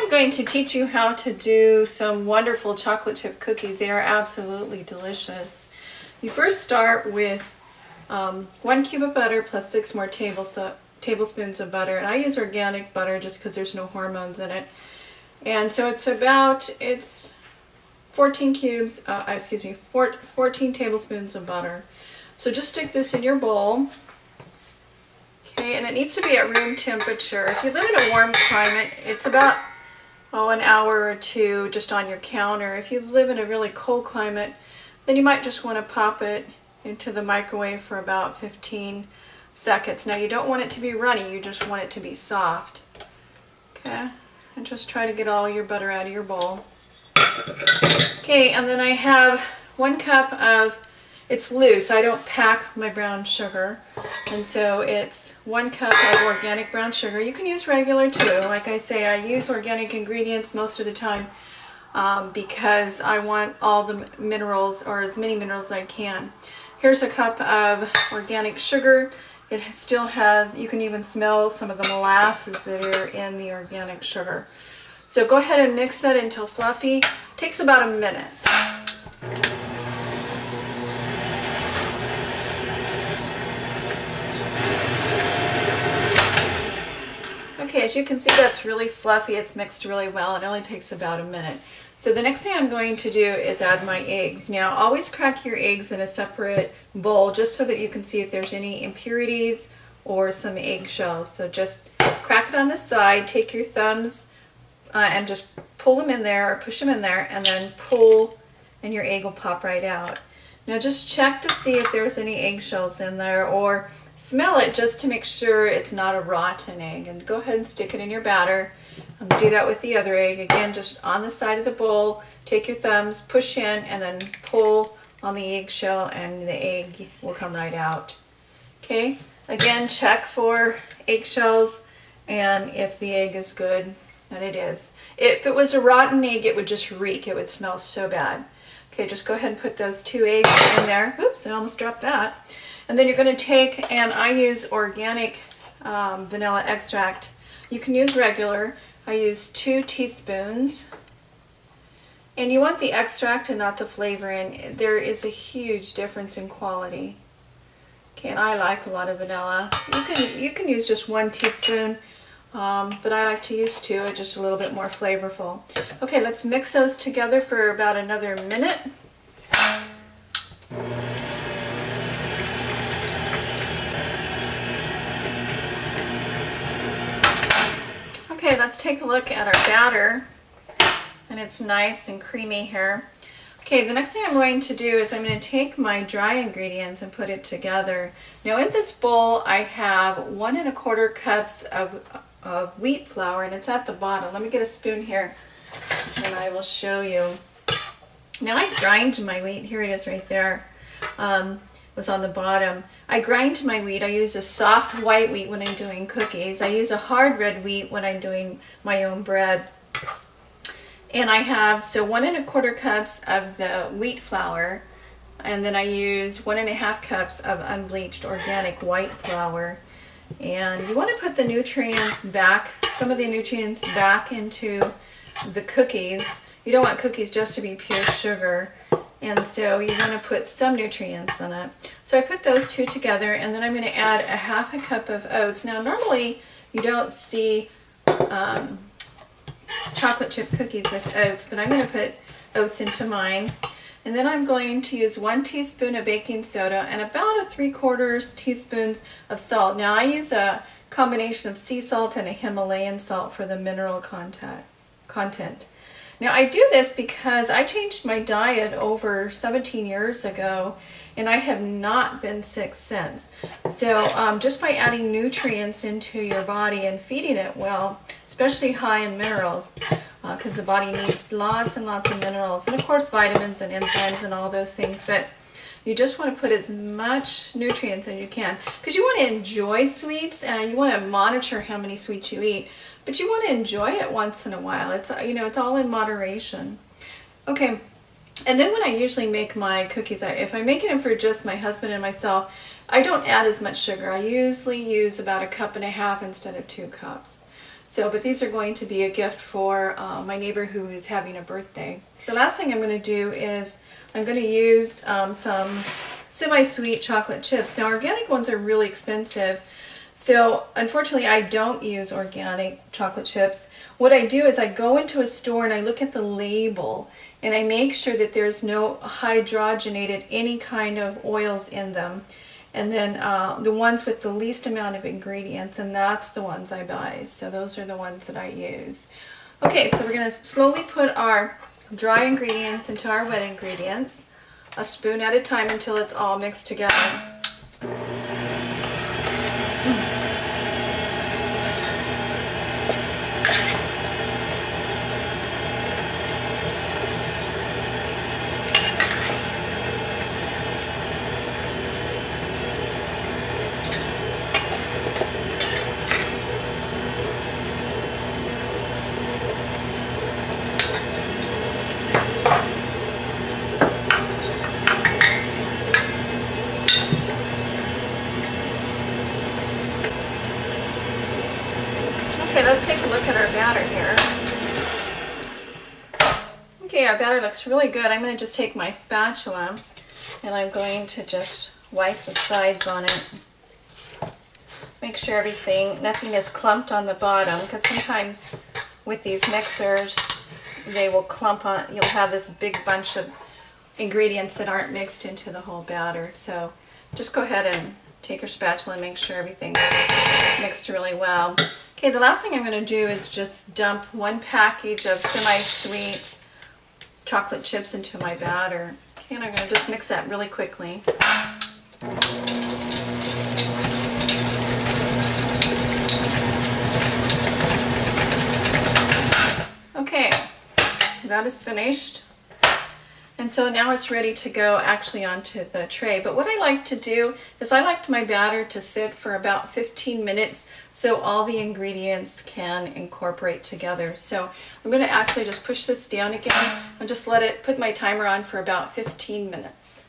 I'm going to teach you how to do some wonderful chocolate chip cookies. They are absolutely delicious. You first start with 1 cube of butter plus 6 more tablespoons of butter. And I use organic butter just because there's no hormones in it. And so it's 14 tablespoons of butter. So just stick this in your bowl. Okay, and it needs to be at room temperature. If you live in a warm climate, it's about an hour or two just on your counter. If you live in a really cold climate, then you might just want to pop it into the microwave for about 15 seconds. Now you don't want it to be runny, you just want it to be soft. Okay, and just try to get all your butter out of your bowl. Okay, and then I have 1 cup of, it's loose, I don't pack my brown sugar, and so it's 1 cup of organic brown sugar. You can use regular too. Like I say, I use organic ingredients most of the time because I want all the minerals, or as many minerals as I can. Here's a cup of organic sugar. It still has, you can even smell some of the molasses that are in the organic sugar. So go ahead and mix that until fluffy. It takes about a minute. Okay, as you can see, that's really fluffy. It's mixed really well. It only takes about a minute. So the next thing I'm going to do is add my eggs. Now, always crack your eggs in a separate bowl just so that you can see if there's any impurities or some eggshells. So just crack it on the side, take your thumbs and just pull them in there, or push them in there, and then pull, and your egg will pop right out. Now just check to see if there's any eggshells in there, or smell it just to make sure it's not a rotten egg, and go ahead and stick it in your batter. Do that with the other egg. Again, just on the side of the bowl, take your thumbs, push in, and then pull on the eggshell, and the egg will come right out. Okay, again, check for eggshells and if the egg is good, and it is. If it was a rotten egg, it would just reek. It would smell so bad. Okay, just go ahead and put those 2 eggs in there. Oops, I almost dropped that. And then you're going to take, and I use organic vanilla extract. You can use regular. I use 2 teaspoons. And you want the extract and not the flavoring. There is a huge difference in quality. Okay, and I like a lot of vanilla. You can use just 1 teaspoon, but I like to use 2. It's just a little bit more flavorful. Okay, let's mix those together for about another minute. Okay, let's take a look at our batter, and it's nice and creamy here. Okay, the next thing I'm going to do is I'm going to take my dry ingredients and put it together. Now in this bowl I have 1 1/4 cups of wheat flour, and it's at the bottom. Let me get a spoon here and I will show you. Now I grind my wheat. Here it is right there. Was on the bottom. I grind my wheat. I use a soft white wheat when I'm doing cookies. I use a hard red wheat when I'm doing my own bread. And I have, so 1 1/4 cups of the wheat flour, and then I use 1 1/2 cups of unbleached organic white flour. And you want to put the nutrients back, some of the nutrients back into the cookies. You don't want cookies just to be pure sugar. And so you want to put some nutrients in it. So I put those 2 together, and then I'm going to add a 1/2 cup of oats. Now normally you don't see chocolate chip cookies with oats, but I'm going to put oats into mine. And then I'm going to use 1 teaspoon of baking soda and about 3/4 teaspoons of salt. Now I use a combination of sea salt and a Himalayan salt for the mineral content. Now I do this because I changed my diet over 17 years ago, and I have not been sick since. So just by adding nutrients into your body and feeding it well, especially high in minerals, because the body needs lots and lots of minerals, and of course vitamins and enzymes and all those things, but you just want to put as much nutrients as you can, because you want to enjoy sweets, and you want to monitor how many sweets you eat, but you want to enjoy it once in a while. It's, you know, it's all in moderation. Okay, and then when I usually make my cookies, if I'm making them for just my husband and myself, I don't add as much sugar. I usually use about 1.5 cups instead of 2 cups. So, but these are going to be a gift for my neighbor who is having a birthday. The last thing I'm going to do is I'm going to use some semi-sweet chocolate chips. Now, organic ones are really expensive, so unfortunately I don't use organic chocolate chips. What I do is I go into a store and I look at the label and I make sure that there's no hydrogenated any kind of oils in them. And then the ones with the least amount of ingredients, and that's the ones I buy. So those are the ones that I use. Okay, so we're going to slowly put our dry ingredients into our wet ingredients, a spoon at a time until it's all mixed together. Okay, let's take a look at our batter here. Okay, our batter looks really good. I'm going to just take my spatula and I'm going to just wipe the sides on it. Make sure nothing is clumped on the bottom, because sometimes with these mixers they will clump on, you'll have this big bunch of ingredients that aren't mixed into the whole batter. So just go ahead and take your spatula and make sure everything's mixed really well. Okay, the last thing I'm going to do is just dump 1 package of semi-sweet chocolate chips into my batter. Okay, and I'm going to just mix that really quickly. Okay, that is finished. And so now it's ready to go actually onto the tray. But what I like to do is I like my batter to sit for about 15 minutes so all the ingredients can incorporate together. So I'm going to actually just push this down again and just let it, put my timer on for about 15 minutes.